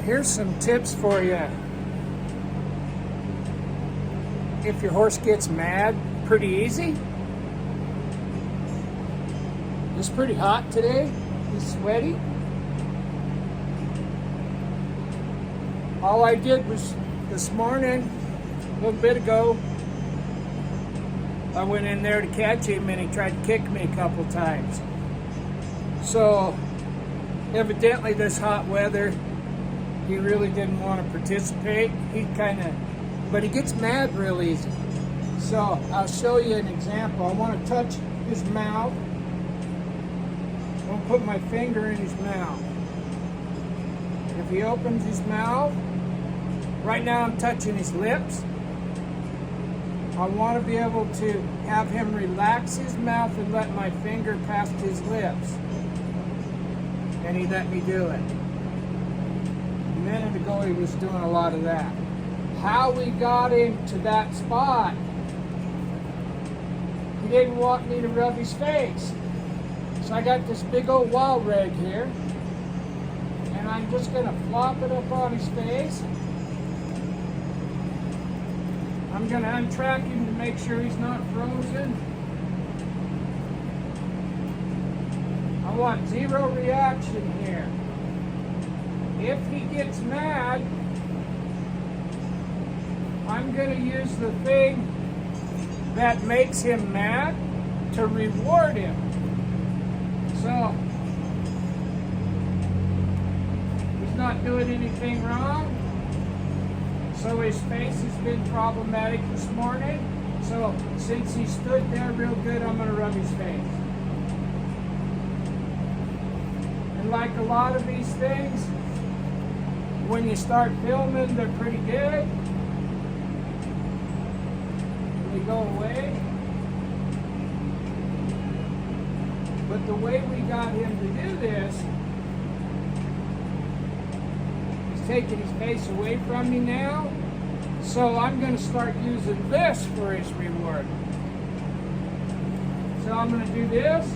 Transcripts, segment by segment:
Here's some tips for you. If your horse gets mad, pretty easy. It's pretty hot today. He's sweaty. All I did was this morning, a little bit ago, I went in there to catch him and he tried to kick me a couple times. So evidently this hot weather, he really didn't want to participate. But he gets mad real easy. So I'll show you an example. I want to touch his mouth. I'm going to put my finger in his mouth. If he opens his mouth, right now I'm touching his lips. I want to be able to have him relax his mouth and let my finger past his lips. And he let me do it. A minute ago he was doing a lot of that. How we got him to that spot, he didn't want me to rub his face. So I got this big old wild rag here, and I'm just going to flop it up on his face. I'm going to untrack him to make sure he's not frozen. I want zero reaction here. If he gets mad, I'm going to use the thing that makes him mad to reward him. So, he's not doing anything wrong. So his face has been problematic this morning. So since he stood there real good, I'm going to rub his face. And like a lot of these things, when you start filming, they're pretty good. They go away. But the way we got him to do this, he's taking his face away from me now. So I'm going to start using this for his reward. So I'm going to do this.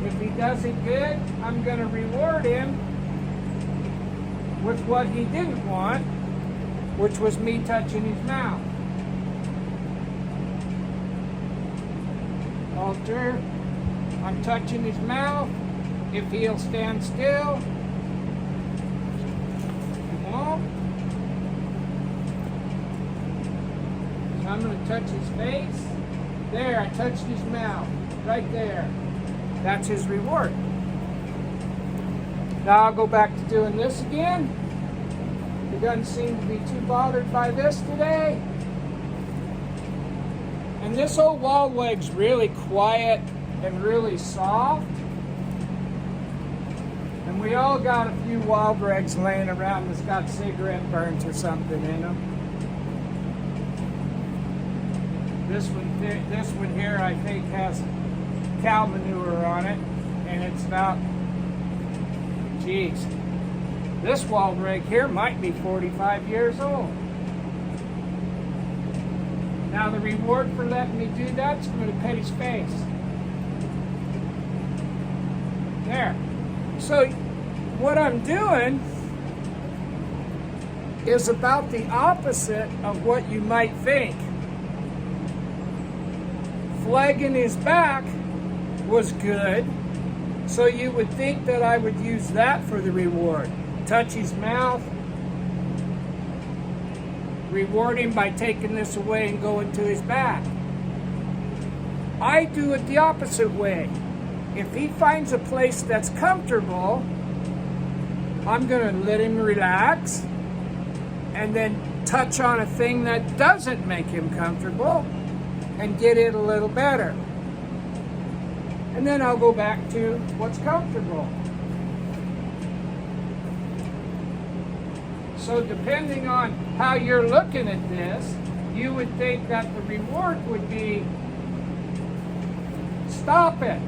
If he does it good, I'm going to reward him with what he didn't want, which was me touching his mouth. Alter, I'm touching his mouth. If he'll stand still, he won't. So I'm going to touch his face. There, I touched his mouth, right there. That's his reward. Now I'll go back to doing this again. He doesn't seem to be too bothered by this today. And this old wild leg's really quiet and really soft. And we all got a few wild legs laying around that's got cigarette burns or something in them. This one here I think has cow manure on it, and it's about, geez, this wild rig here might be 45 years old. Now the reward for letting me do that is I'm going to pet his face. There. So what I'm doing is about the opposite of what you might think. Flagging his back was good, so you would think that I would use that for the reward. Touch his mouth, reward him by taking this away and going to his back. I do it the opposite way. If he finds a place that's comfortable, I'm going to let him relax and then touch on a thing that doesn't make him comfortable and get it a little better. And then I'll go back to what's comfortable. So depending on how you're looking at this, you would think that the reward would be, stop it.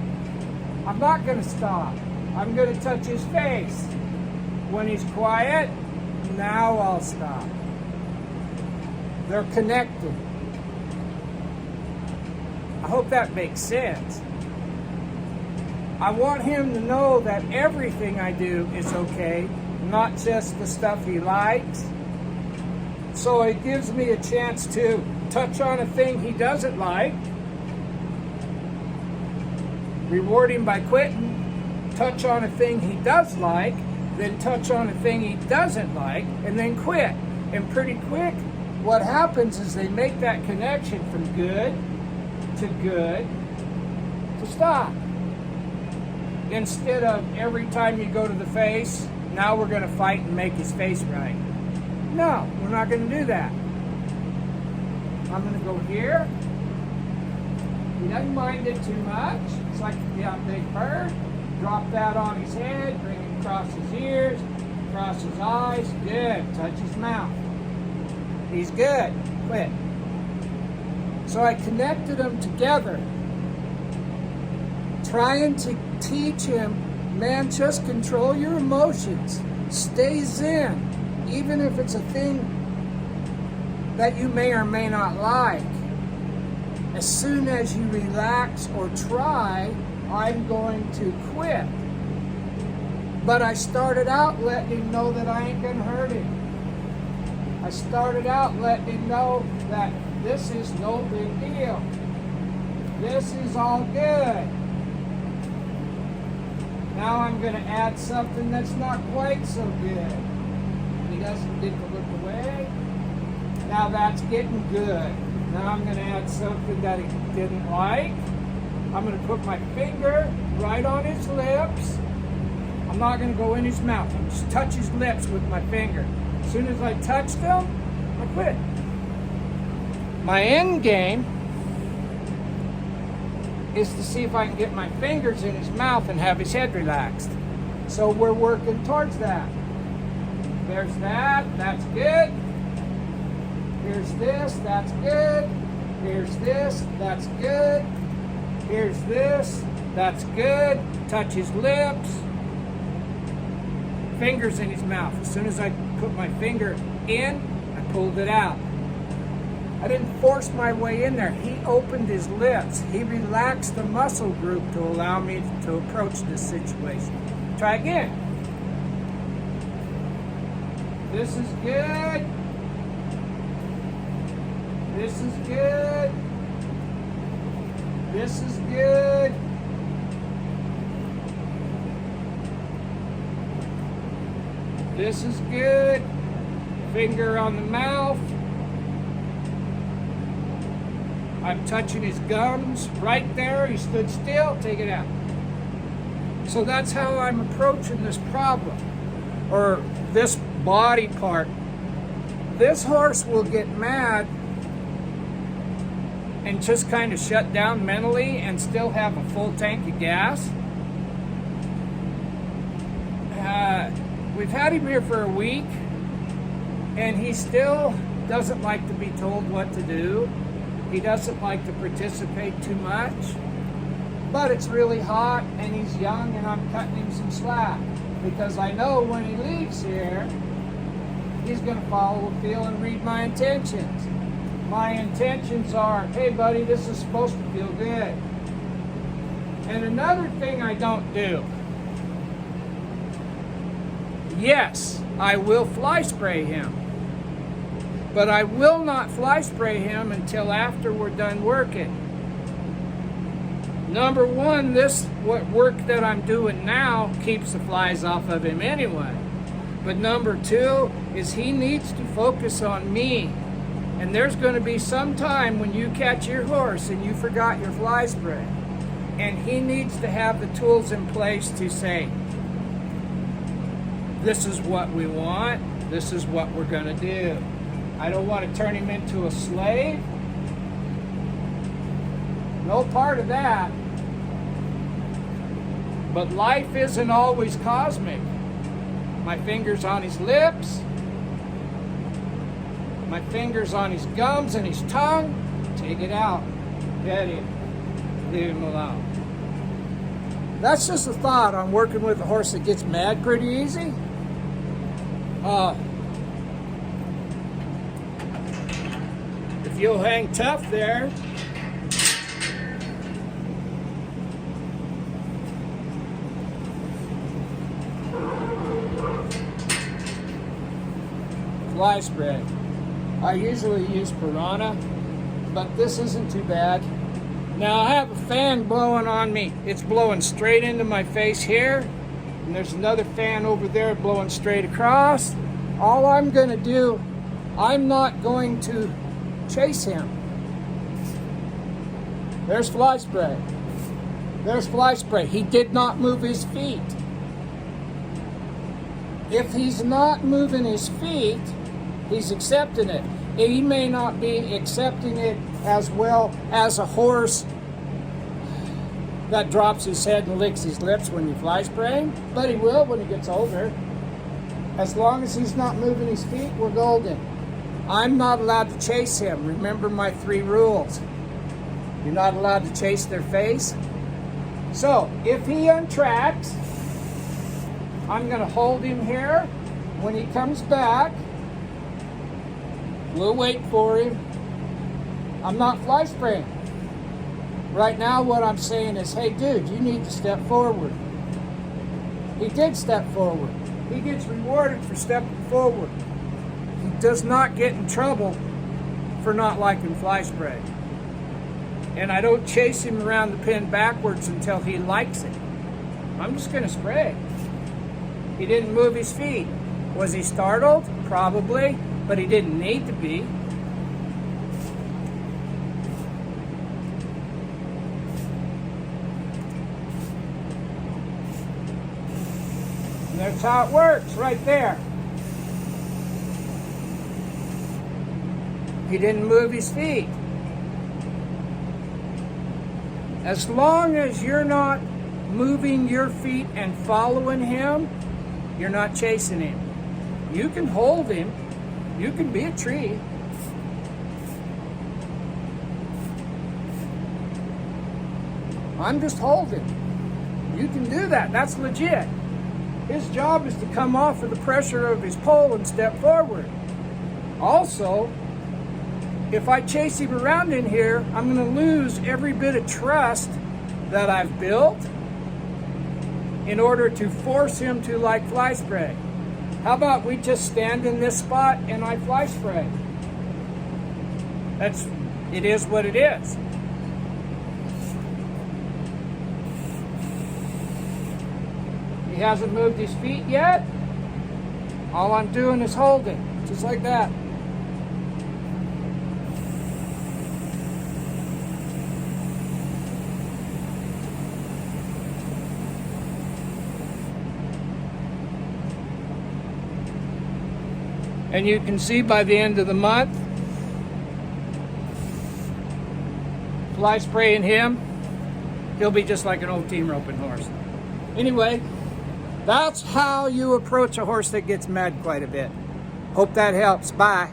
I'm not going to stop. I'm going to touch his face. When he's quiet, now I'll stop. They're connected. I hope that makes sense. I want him to know that everything I do is okay, not just the stuff he likes. So it gives me a chance to touch on a thing he doesn't like, reward him by quitting, touch on a thing he does like, then touch on a thing he doesn't like, and then quit. And pretty quick, what happens is they make that connection from good to stop. Instead of every time you go to the face, now we're going to fight and make his face right. No, we're not going to do that. I'm going to go here. He doesn't mind it too much. It's like a big bird. Drop that on his head, bring it across his ears, across his eyes. Good. Touch his mouth. He's good. Quit. So I connected them together, trying to teach him, man, just control your emotions. Stay zen. Even if it's a thing that you may or may not like. As soon as you relax or try, I'm going to quit. But I started out letting him know that I ain't going to hurt him. I started out letting him know that this is no big deal. This is all good. Now I'm going to add something that's not quite so good. He doesn't get to look away. Now that's getting good. Now I'm going to add something that he didn't like. I'm going to put my finger right on his lips. I'm not going to go in his mouth. I'm just touch his lips with my finger. As soon as I touch them, I quit. My end game is to see if I can get my fingers in his mouth and have his head relaxed. So we're working towards that. There's that, that's good. Here's this, that's good. Here's this, that's good. Here's this, that's good. Touch his lips. Fingers in his mouth. As soon as I put my finger in, I pulled it out. I didn't force my way in there. He opened his lips. He relaxed the muscle group to allow me to approach this situation. Try again. This is good. This is good. This is good. This is good. Finger on the mouth. I'm touching his gums right there. He stood still. Take it out. So that's how I'm approaching this problem, or this body part. This horse will get mad and just kind of shut down mentally and still have a full tank of gas. We've had him here for a week, and he still doesn't like to be told what to do. He doesn't like to participate too much, but it's really hot and he's young, and I'm cutting him some slack because I know when he leaves here, he's going to follow the feel and read my intentions. My intentions are, hey buddy, this is supposed to feel good. And another thing I don't do, yes, I will fly spray him. But I will not fly spray him until after we're done working. Number one, this work that I'm doing now keeps the flies off of him anyway. But number two is he needs to focus on me. And there's going to be some time when you catch your horse and you forgot your fly spray. And he needs to have the tools in place to say, this is what we want, this is what we're going to do. I don't want to turn him into a slave. No part of that. But life isn't always cosmic. My fingers on his lips, my fingers on his gums and his tongue. Take it out. Pet him. Leave him alone. That's just a thought on working with a horse that gets mad pretty easy. If you'll hang tough there, fly spray. I usually use Piranha, but this isn't too bad. Now I have a fan blowing on me. It's blowing straight into my face here, and there's another fan over there blowing straight across. All I'm going to do, I'm not going to chase him. There's fly spray. There's fly spray. He did not move his feet. If he's not moving his feet, he's accepting it. He may not be accepting it as well as a horse that drops his head and licks his lips when you fly spray him, but he will when he gets older. As long as he's not moving his feet, we're golden. I'm not allowed to chase him. Remember my 3 rules. You're not allowed to chase their face. So, if he untracks, I'm going to hold him here. When he comes back, we'll wait for him. I'm not fly spraying. Right now what I'm saying is, hey dude, you need to step forward. He did step forward. He gets rewarded for stepping forward. He does not get in trouble for not liking fly spray. And I don't chase him around the pen backwards until he likes it. I'm just going to spray. He didn't move his feet. Was he startled? Probably, but he didn't need to be. And that's how it works, right there. He didn't move his feet. As long as you're not moving your feet and following him, you're not chasing him. You can hold him. You can be a tree. I'm just holding. You can do that. That's legit. His job is to come off of the pressure of his pole and step forward. Also, if I chase him around in here, I'm going to lose every bit of trust that I've built in order to force him to like fly spray. How about we just stand in this spot and I fly spray? It is what it is. He hasn't moved his feet yet. All I'm doing is holding, just like that. And you can see by the end of the month, fly spraying him, he'll be just like an old team roping horse. Anyway, that's how you approach a horse that gets mad quite a bit. Hope that helps. Bye.